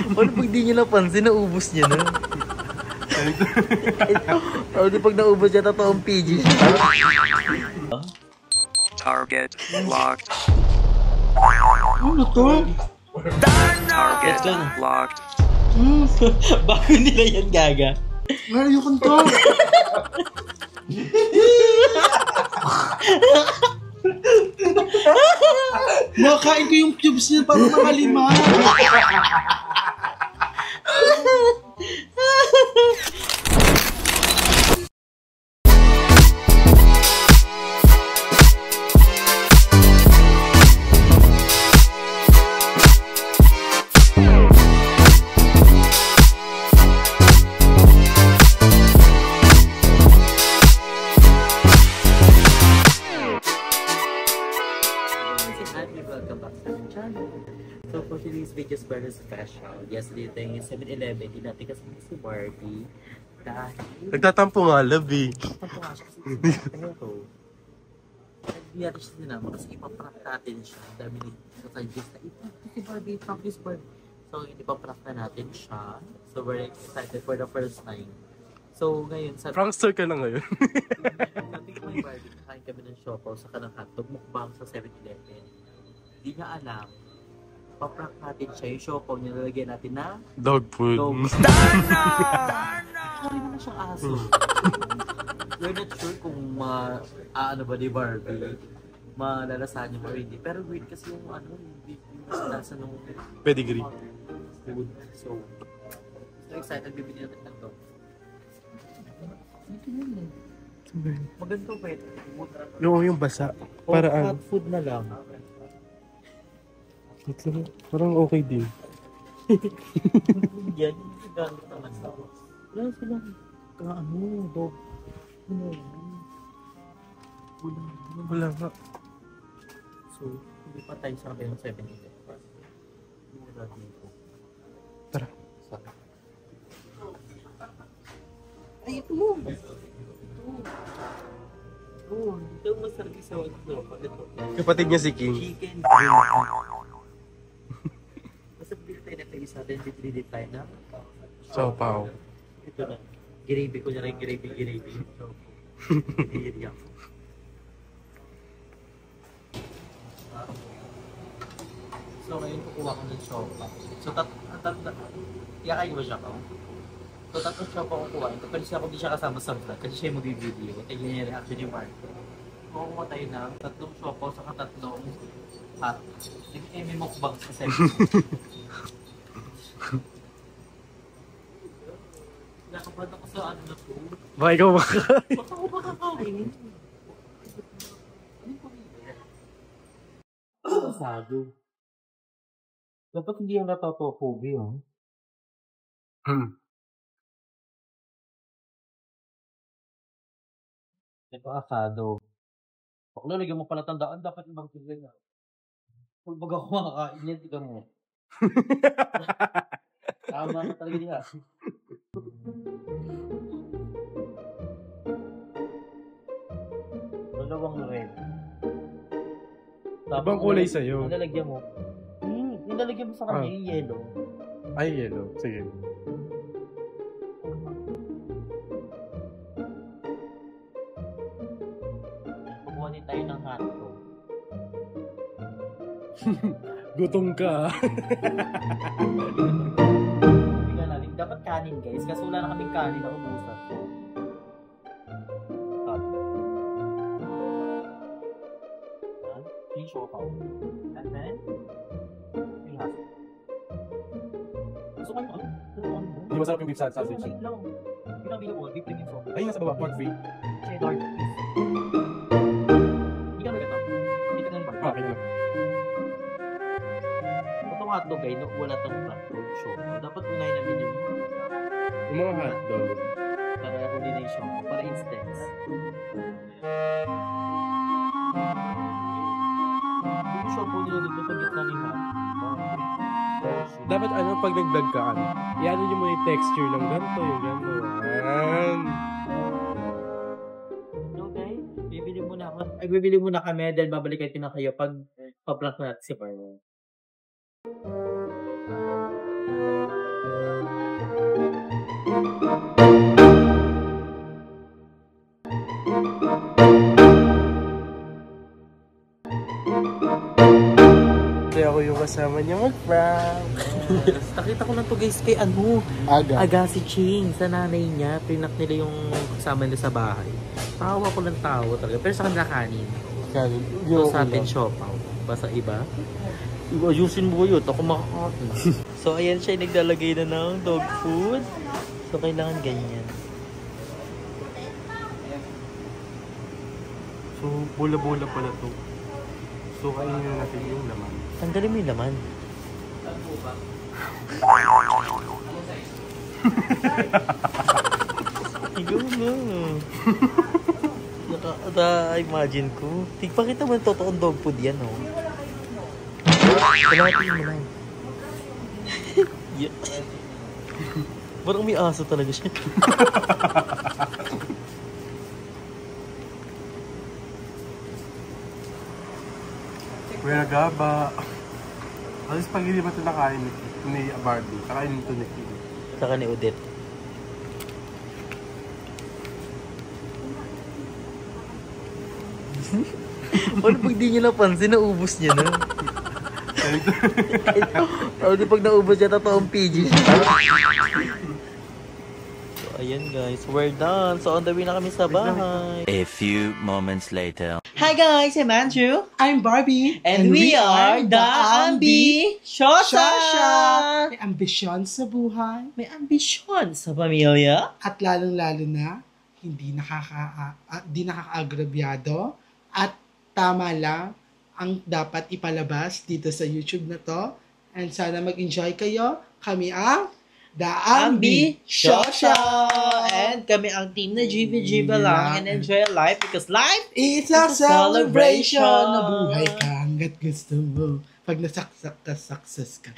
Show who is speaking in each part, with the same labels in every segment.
Speaker 1: Ano pag di nyo napansin, naubos niya na? O di pag naubos niya, totoong PG siya.
Speaker 2: Target locked.
Speaker 3: Ano to?
Speaker 2: Target locked.
Speaker 1: Bago nila yan, gaga.
Speaker 3: Ayokon to. Nakain ko yung cubes niya para makalima.
Speaker 1: Welcome back to the channel. So for today's video is very special. Yesterday tayo yung 7-Eleven, hindi natin kasama si Barbie. Dahil...
Speaker 4: Nagtatampo nga, love eh.
Speaker 1: Nagtatampo nga siya kasi pero... Hindi natin siya sinama kasi ipaprank natin siya. Dami nag-suggest na si Barbie, prank this Barbie. So ipaprank na natin siya. So we're excited for the first time. So ngayon sa...
Speaker 4: Prankster ka na ngayon.
Speaker 1: Sabi ko may Barbie, kakain kami ng siopaw sa kanang hotdog mukbang sa 7-Eleven. Hindi niya alam, paprank natin siya, yung siopaw niya, lalagyan natin na
Speaker 4: Dog food.
Speaker 1: Darna! Kari mo na siyang aso. We're not sure kung ano ba ni Barbie, malalasahan niya or hindi. Pero weird kasi yung hindi nasa nung
Speaker 4: Pedigree.
Speaker 1: food. So excited, bibili natin ng dog. Maganda ba ito?
Speaker 4: Yung basa.
Speaker 1: O
Speaker 4: Paraan.
Speaker 1: cat food na lang.
Speaker 4: Parang okay din.
Speaker 1: Yan, yung gamit naman sa wala silang dog.
Speaker 4: Wala nga.
Speaker 1: So, hindi pa tayo sa kabilang 7-Eleven. Mura dito.
Speaker 4: Tara.
Speaker 1: Ay, ito mo! Ito masarap sa ito.
Speaker 4: Kapatid niya si King.
Speaker 1: Chicken grill. Basta bili tayo na tayo sa atin, bili tayo na
Speaker 4: Siopaw.
Speaker 1: ito na. Gravy ko na rin, gravy. So, hindi ako. So, ngayon kukuha ko ng siopaw. So, iyakain mo siya ko. So, tatlong siopaw kukuha. Ito, pero siya kung di siya kasama sa vlog, kasi siya yung mag-video. Tignan niya yung reaction ni Marco. Kukuha tayo ng tatlong siopaw sa tatlong hot. May mukbang sa 7. Nakapad ako sa ano na po.
Speaker 4: Baka ikaw makakain.
Speaker 1: Baka ako makakain. Ano masado? Dapat hindi yung natatopogi, oh. Ito asado. Pag lalagyan mo pala tandaan, dapat ibang tigay na. Kung baga ko makakain yan, tignan mo. Tama ka talaga niya. Dalawang red.
Speaker 4: Ibang kulay sa'yo.
Speaker 1: Nilalagyan mo. Nilalagyan mo sa kanya yung yellow.
Speaker 4: Ay, yellow. Sige.
Speaker 1: Kukuhanin tayo ng hotdog.
Speaker 4: Gutom ka.
Speaker 1: Bigyan natin. Dapat kanin, guys. Kasi wala na kaming kanin na umusap. Yung siopaw. And then, yung hotdog. Gusto ko yung
Speaker 4: Hindi masarap yung beef sausage.
Speaker 1: Ay, lang. Pinabili ko, beef tingin so.
Speaker 4: Ay, nasa baba, pork feet.
Speaker 1: Cheddar cheese. Hindi ka maganda. Hindi ka naman.
Speaker 4: Okay na.
Speaker 1: Itong hotdog ay wala itong black show. Dapat unahin namin yung
Speaker 4: Yung mga hotdog.
Speaker 1: para huli na yung show. Para instance. Yung show po nila dito sa gitna ni hot.
Speaker 4: Dapat pag nag-vlog ka, i-ano nyo muna yung texture ng ganito, yung ganito. Yan.
Speaker 1: Okay, bibili muna kami dahil babalik na kayo pag pa-prank natin si Parlo.
Speaker 4: ako yung kasama niya mag-prank.
Speaker 1: Nakita ko lang to guys kay Aga si Ching sa nanay niya. Prinak nila yung kasama nila sa bahay. Tawa ko lang tawa talaga. Pero sa kanila kanin. So sa atin siopaw. Basta iba. Ayusin mo yun. Ako makakain. So ayan siya naglalagay na ng dog food. So kailangan ganyan.
Speaker 4: So, bola-bola pala to. So, kainin na natin yung laman.
Speaker 1: Tanggalin mo yung laman. Ikaw na. Naka-imagine ko. Pakita mo yung totoong dog food yan, oh. Kalahatiin mo lang. Parang may aso talaga siya.
Speaker 4: Kuya Gaba. Alis pag hindi ba ito nakain ni Barbie? Kakain ito ni Kim.
Speaker 1: Saka ni Odette. Paano pag di nyo napansin, naubos niya na? O di pag naubos niya, totoong PG siya. So ayan guys, we're done. So on the way na kami sa bahay.
Speaker 5: A few moments later.
Speaker 1: Hi guys, I'm Andrew.
Speaker 3: I'm Barbie.
Speaker 1: And we are the Ambi Shosha!
Speaker 3: May ambisyon sa buhay.
Speaker 1: May ambisyon sa pamilya.
Speaker 3: At lalong-lalo na, hindi nakaka-agrabyado. At tama lang ang dapat ipalabas dito sa YouTube na to. And sana mag-enjoy kayo. Kami ang The Ambi Shosha!
Speaker 1: And kami ang team na GVG lang and enjoy life because life
Speaker 3: It's a celebration na buhay ka hanggat gusto mo. Pag nasaksak ka, success ka.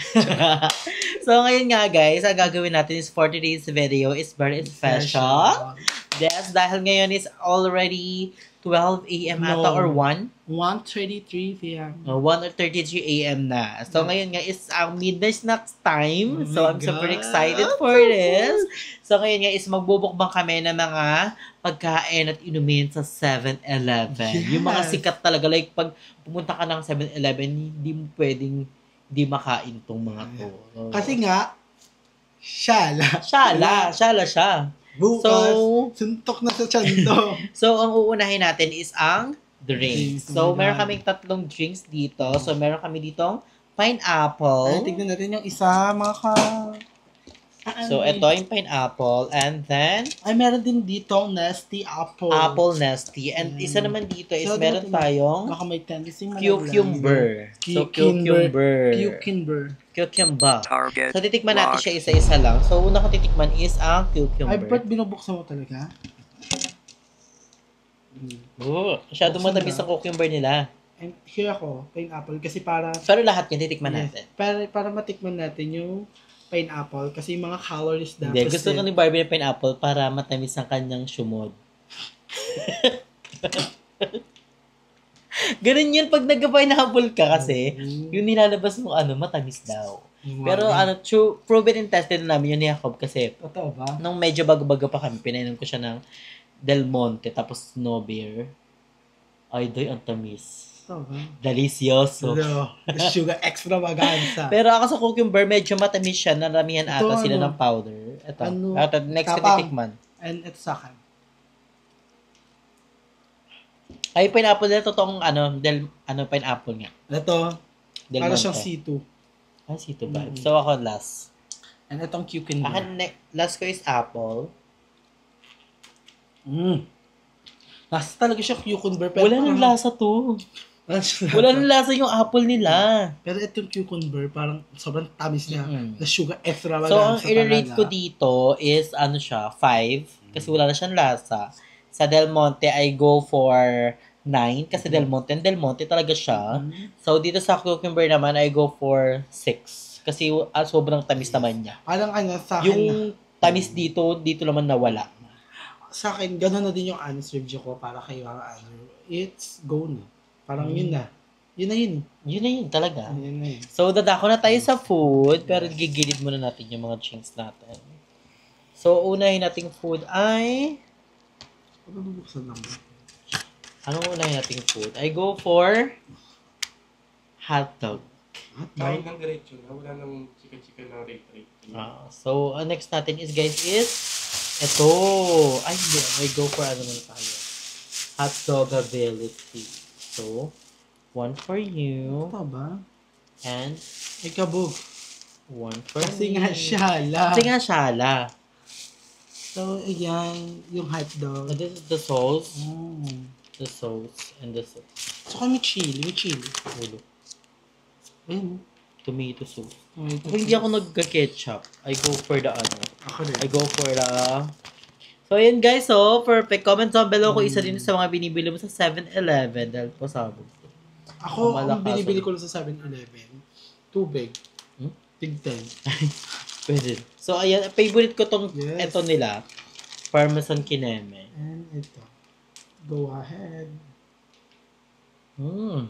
Speaker 1: So ngayon nga guys, ang gagawin natin is for today's video is very special. Yes, dahil ngayon is already 12 a.m. ata or 1?
Speaker 3: 1:33 p.m.
Speaker 1: 1:33 a.m. na. So ngayon nga is ang midnight snacks time.
Speaker 3: Oh
Speaker 1: So
Speaker 3: my
Speaker 1: I'm super
Speaker 3: God.
Speaker 1: excited for this. So ngayon nga is magbubukbang kami ng mga pagkain at inumin sa 7-Eleven.
Speaker 3: Yes.
Speaker 1: Yung mga sikat talaga. Like pag pumunta ka ng 7-Eleven, hindi mo pwedeng hindi makain tong mga to.
Speaker 3: Kasi nga, shala.
Speaker 1: Shala siya.
Speaker 3: Bukas, suntok na sa tiyan to.
Speaker 1: So, ang uunahin natin is ang drinks.
Speaker 3: Drinks,
Speaker 1: So,
Speaker 3: oh my
Speaker 1: meron
Speaker 3: God.
Speaker 1: kaming 3 drinks dito. So, meron kami ditong pineapple.
Speaker 3: Ay, tignan natin yung isa, mga ka...
Speaker 1: So, ito yung pineapple. And then,
Speaker 3: Ay, meron din ditong nasty apple.
Speaker 1: apple nasty. And isa naman dito is
Speaker 3: So,
Speaker 1: meron
Speaker 3: natin-
Speaker 1: tayong
Speaker 3: Baka may tendency
Speaker 1: cucumber. So,
Speaker 3: Cucumber.
Speaker 1: cucumber. Cucumber.
Speaker 2: Target
Speaker 1: So, titikman natin
Speaker 2: locked.
Speaker 1: siya isa-isa lang. So, una kong titikman is ang
Speaker 3: Ay,
Speaker 1: cucumber.
Speaker 3: ba't binubuksan mo talaga?
Speaker 1: Masyado
Speaker 3: Buksan
Speaker 1: matamis
Speaker 3: na.
Speaker 1: ang cucumber nila.
Speaker 3: And here ako, pineapple. Kasi para...
Speaker 1: Pero lahat yan, titikman natin.
Speaker 3: Para matikman natin yung pineapple. Kasi yung mga calories dapat.
Speaker 1: Hindi, gusto ko ni Barbie ng pineapple para matamis ang kanyang sumod. Ganun yun pag nagka-pineapple ka kasi, yung nilalabas mo matamis daw. Pero proven and tested na namin yun ni Jacob kasi
Speaker 3: Totoo ba?
Speaker 1: nung medyo bago-bago pa kami, pinainom ko siya ng Del Monte tapos Snow Beer. Ay, doy, ang tamis.
Speaker 3: Totoo ba?
Speaker 1: Delicioso.
Speaker 3: The sugar extravaganza.
Speaker 1: Pero ako sa cucumber, medyo matamis siya. Naramihan
Speaker 3: Ito,
Speaker 1: ata sila
Speaker 3: ano?
Speaker 1: ng powder. Ito.
Speaker 3: Ano?
Speaker 1: Ito, next
Speaker 3: Tapang.
Speaker 1: titikman.
Speaker 3: And ito sa akin.
Speaker 1: Ay, pineapple na totoong pineapple nga.
Speaker 3: Ito,
Speaker 1: Del
Speaker 3: para
Speaker 1: Monte.
Speaker 3: siyang C2.
Speaker 1: Ah, sito ba? So, ako last.
Speaker 3: And itong cucumber.
Speaker 1: Last ko is apple.
Speaker 3: Lasa talaga siya cucumber. Pero
Speaker 1: Wala nang
Speaker 3: parang-
Speaker 1: lasa to.
Speaker 3: Wala
Speaker 1: Wala nang lasa yung apple nila.
Speaker 3: Pero itong cucumber, parang sobrang tamis niya.
Speaker 1: Mm-mm.
Speaker 3: The sugar
Speaker 1: So,
Speaker 3: extravaganza
Speaker 1: ang i-rate
Speaker 3: talaga.
Speaker 1: ko dito is, 5. Kasi wala na siyang lasa. Sa Del Monte, I go for 9. Kasi Del Monte talaga siya. So, dito sa cucumber naman, I go for 6. Kasi sobrang tamis naman niya.
Speaker 3: Parang sa akin,
Speaker 1: Yung tamis dito naman nawala.
Speaker 3: sa akin, gano'n na din yung honest review ko para kayo ang it's go na. Parang yun na. Yun na yun.
Speaker 1: Yun na yun talaga.
Speaker 3: Yun na yun.
Speaker 1: So, dadako na tayo sa food, pero gigilid muna natin yung mga drinks natin. So, unahin nating food ay...
Speaker 3: Ano bubuksan lang ba?
Speaker 1: Anong unahin nating food? I go for hotdog.
Speaker 4: Kain ng diretso na, wala nang chika-chika na rate-rate.
Speaker 1: So, next natin is, guys, is ito. Ay, hindi. May go for ano muna tayo. Hot dog ability. So, one for you.
Speaker 3: Ito ba?
Speaker 1: And
Speaker 3: Ikabog.
Speaker 1: one for
Speaker 3: Kasi
Speaker 1: me.
Speaker 3: nga shala.
Speaker 1: Kasi nga shala.
Speaker 3: So, ayan, yung hotdog.
Speaker 1: And this is the sauce.
Speaker 3: Mm.
Speaker 1: The sauce and the sauce.
Speaker 3: So, may chili. May chili.
Speaker 1: Ulo.
Speaker 3: Ayun.
Speaker 1: Tomato sauce.
Speaker 3: Tomato
Speaker 1: Kung hindi ako nagka-ketchup, I go for the ano.
Speaker 3: Ako rin.
Speaker 1: I go for the... So, yun guys. So, perfect. Comment down below kung isa din sa mga binibili mo sa 7-Eleven dahil pasabog.
Speaker 3: Ako, ang
Speaker 1: Malakasan.
Speaker 3: binibili ko lang sa 7-Eleven, tubig.
Speaker 1: Hmm?
Speaker 3: Tig 10.
Speaker 1: Pwede. So, ayan. Favorite ko tong
Speaker 3: Yes.
Speaker 1: ito nila. Parmesan kineme.
Speaker 3: And ito. Go ahead.
Speaker 1: Mmm.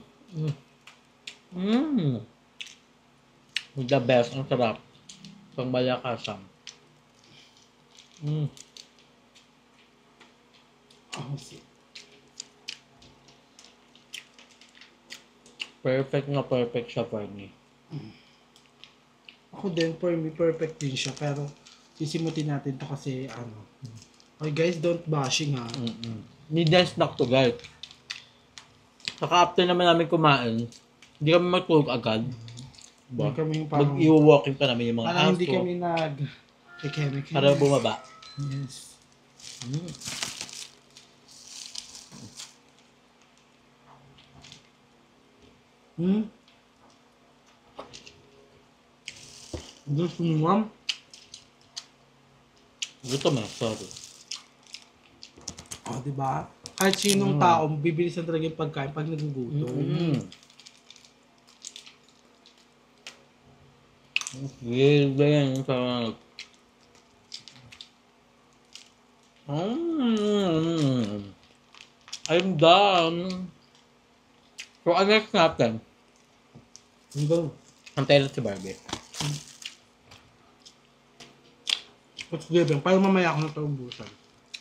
Speaker 1: Mmm. The best. Ang sarap. Pang malakasan. Mmm.
Speaker 3: Oh, see.
Speaker 1: Perfect na perfect siya for me.
Speaker 3: Ako din, for me, perfect din siya. Pero, sisimutin natin to kasi, ano. Okay guys, don't bashing ha.
Speaker 1: Need na snack to guys. Saka after naman namin kumain, hindi kami matulog agad.
Speaker 3: Hindi kami yung parang,
Speaker 1: Mag-i-walking pa namin yung mga
Speaker 3: parang
Speaker 1: aso.
Speaker 3: hindi kami nag-chemical.
Speaker 1: Para bumaba.
Speaker 3: Yes. Hmm? Gusto mo, ma'am?
Speaker 1: Gutom eh, sorry.
Speaker 3: O, diba? Kahit sinong tao, bibilis na talaga yung pagkain pag nagugutom.
Speaker 1: Weird ba yan? Sarap. I'm done. So, ano next natin?
Speaker 3: Go.
Speaker 1: Antayin natin si Barbie.
Speaker 3: What's given? Para mamaya ako nataubusan.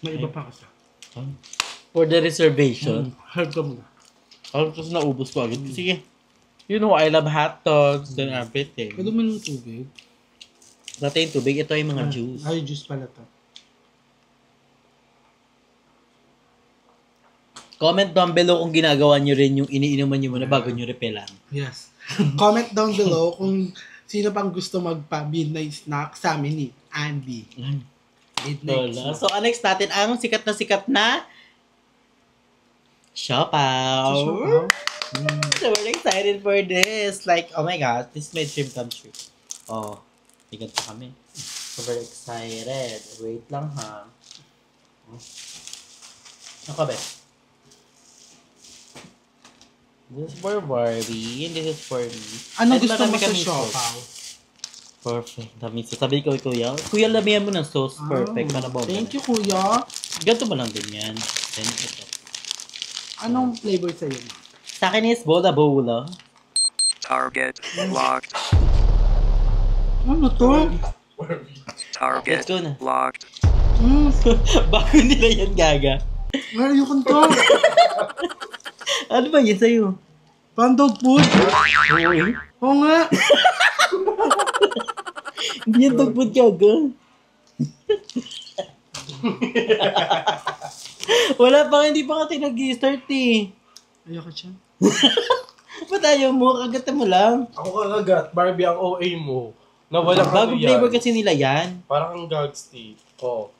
Speaker 3: May iba pa kasi.
Speaker 1: For the reservation.
Speaker 3: Help ka muna.
Speaker 1: Tapos naubos ko agad. Sige. You know, I love hot dogs and everything.
Speaker 3: Pwede mo ng tubig?
Speaker 1: Dati yung tubig, ito yung mga juice.
Speaker 3: Ay, juice pala to.
Speaker 1: Comment down below kung ginagawa nyo rin yung iniinuman nyo muna bago nyo repelan.
Speaker 3: Yes. Comment down below kung sino pang gusto magpa-midnight snack sa amin ni Andy. Midnight snack.
Speaker 1: So, next natin ang sikat na Siopaw. So, we're excited for this. Like, oh my gosh, this made dream come true. Oh, tigat pa kami. So, we're excited. Wait lang ha. Ako ba? This is for Barbie, and this is for me.
Speaker 3: Anong
Speaker 1: At
Speaker 3: gusto mo
Speaker 1: marami
Speaker 3: sa
Speaker 1: kaming
Speaker 3: siopaw?
Speaker 1: sauce. Perfect. Dami. Sabi ko, Kuya. Kuya, lamihan mo ng sauce. Perfect. Para bomba.
Speaker 3: Thank you, kuya.
Speaker 1: Ganito mo lang din yan. Then ito.
Speaker 3: Anong flavor sa'yo?
Speaker 1: Sa akin is bola bola.
Speaker 2: Target locked.
Speaker 3: Ano to?
Speaker 2: Target
Speaker 1: Let's go na.
Speaker 2: locked.
Speaker 1: Bago nila yan, gaga.
Speaker 3: Ayoko to.
Speaker 1: Ano ba yan sa'yo?
Speaker 3: Pandog food?
Speaker 1: Uy.
Speaker 3: Oo nga.
Speaker 1: Hindi yan dog food, gaga. Wala pa, hindi pa kasi nag-start eh.
Speaker 3: Ayoko siya.
Speaker 1: Ba't ayaw mo? Kagatan mo lang.
Speaker 4: Ako kagagat, Barbie ang OA mo. Na walang
Speaker 1: Bagong
Speaker 4: ano yan.
Speaker 1: flavor kasi nila yan.
Speaker 4: Parang ang gag state. Oh.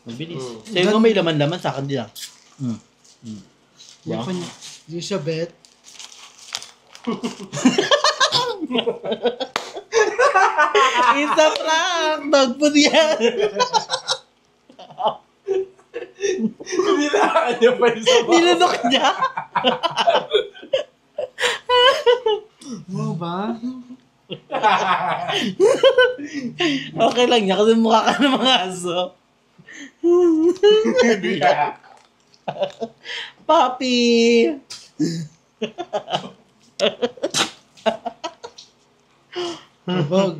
Speaker 1: Mabilis. Sa'yo nga may laman-laman, sa akin din lang.
Speaker 3: Ayoko niya. Hindi siya bet.
Speaker 1: Isa prank! Dog food yan!
Speaker 4: Nilaan niya pa yung sabaw.
Speaker 1: Nilanok niya!
Speaker 3: Ano ba?
Speaker 1: Okay lang niya kasi mukha ka ng mga aso. Papi!
Speaker 3: Bag.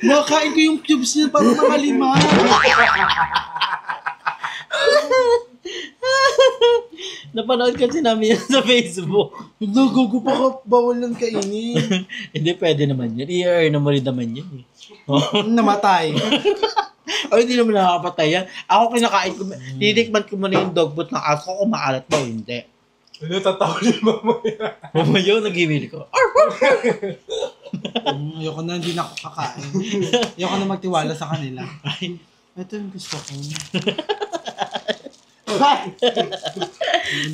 Speaker 3: No, Kinain ko yung cubes niya para makalima.
Speaker 1: Napanood kasi namin yan sa Facebook.
Speaker 3: Nagugo pa ka, bawal lang kainin.
Speaker 1: Hindi, pwede naman yun. I-earn mo rin naman yun.
Speaker 3: Namatay.
Speaker 1: O, hindi naman nakakapatay yan. Ako kinakain ko, tinikman ko muna yung dog food ng aso ko, maalat ba o hindi.
Speaker 4: Natatawa niyo mamaya.
Speaker 1: Mamaya, nag-email ko.
Speaker 3: Ayoko na, hindi na ako kakain. Ayoko na magtiwala sa kanila.
Speaker 1: Ay,
Speaker 3: Ito yung gusto ko.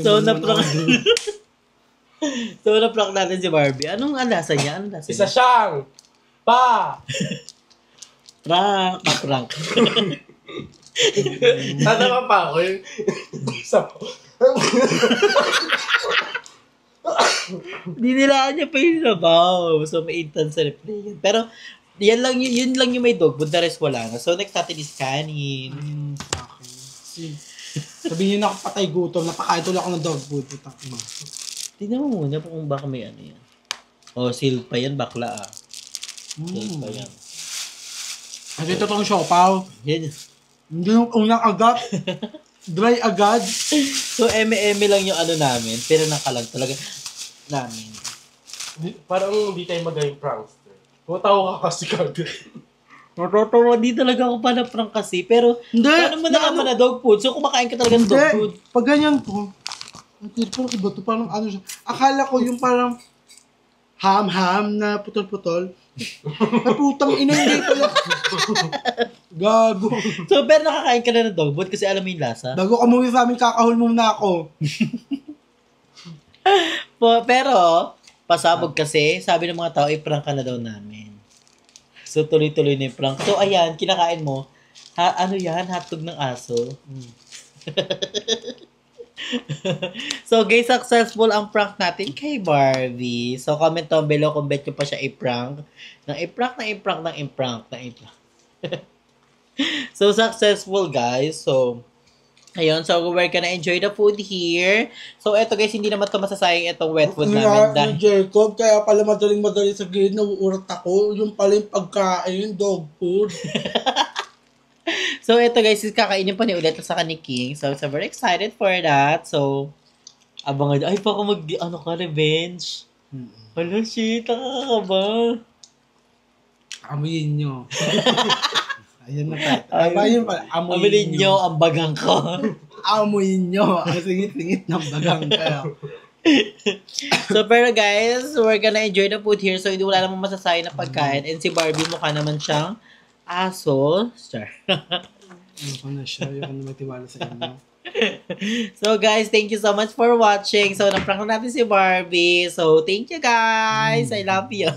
Speaker 1: so, na-prank natin si Barbie. Anong lasa niya?
Speaker 4: Isa siyang
Speaker 1: Prank.
Speaker 4: Tatawa pa ako yung isa po.
Speaker 1: Dinilaan niya pa yung sabaw. So, may instance sa replay yan. Pero, yun lang yung may dog, but the rest wala na. So, next natin is kanin.
Speaker 3: Okay. Sabihin niyo ako patay gutom, napakain tuloy ako ng dog food.
Speaker 1: Tingnan mo muna kung baka may ano yan. Oh, seal pa yan, bakla ah. Seal pa yan.
Speaker 3: Kasi ito itong siopaw.
Speaker 1: Yan.
Speaker 3: Hindi yung unang agad. Dry agad.
Speaker 1: So, eme-eme lang yung ano namin. Pero nakalag talaga namin.
Speaker 4: Parang hindi tayo magayang prankster. Tumatawa ka kasi kagad.
Speaker 1: Natutuwa, di talaga ako pa na-prank kasi. Pero,
Speaker 3: Hindi.
Speaker 1: paano mo naman na dog food? So, kumakain ka talaga ng dog food.
Speaker 3: Pag ganyan to, parang iba to, parang ano siya. Akala ko yung parang ham-ham na putol-putol. Ay, putang ina, hindi pala. Gago.
Speaker 1: So, pero nakakain ka na ng dog food kasi alam mo yung lasa.
Speaker 3: Bago ka umuwi sa amin, kakahol muna ako.
Speaker 1: Pero, pasabog kasi, sabi ng mga tao, i-prank ka na daw namin. So, tuloy-tuloy na yung prank. So, ayan, kinakain mo. Ano yan? Hotdog ng aso. So, guys, successful ang prank natin kay Barbie. So, comment down below kung bet nyo pa siya i-prank. So, successful, guys. So, ayun. So, we're gonna enjoy the food here. So, eto guys, hindi naman ito masasayang itong wet food namin.
Speaker 3: Ni Jacob, kaya pala madaling-madali sa gilid, nauurat ako. Yung pala yung pagkain, dog food.
Speaker 1: So, ito guys, kakainin pa ni ulit sa ni King. So, very excited for that. So, abangan. Ay, baka revenge. Hala, shit, nakakaba.
Speaker 3: Amuyin nyo. Ayan na pa. Amuyin pala.
Speaker 1: Amuyin nyo ang bagang ko.
Speaker 3: Amuyin nyo. Ang singit-singit ng bagang kayo.
Speaker 1: So, pero guys, we're gonna enjoy the food here. So, hindi wala namang masasayang na pagkain. And si Barbie mukha naman siyang aso. Sure.
Speaker 3: Ayoko na siya. Ayoko na matiwala sa inyo.
Speaker 1: So, guys, thank you so much for watching. So, na-prank natin si Barbie. So, thank you, guys. I love you.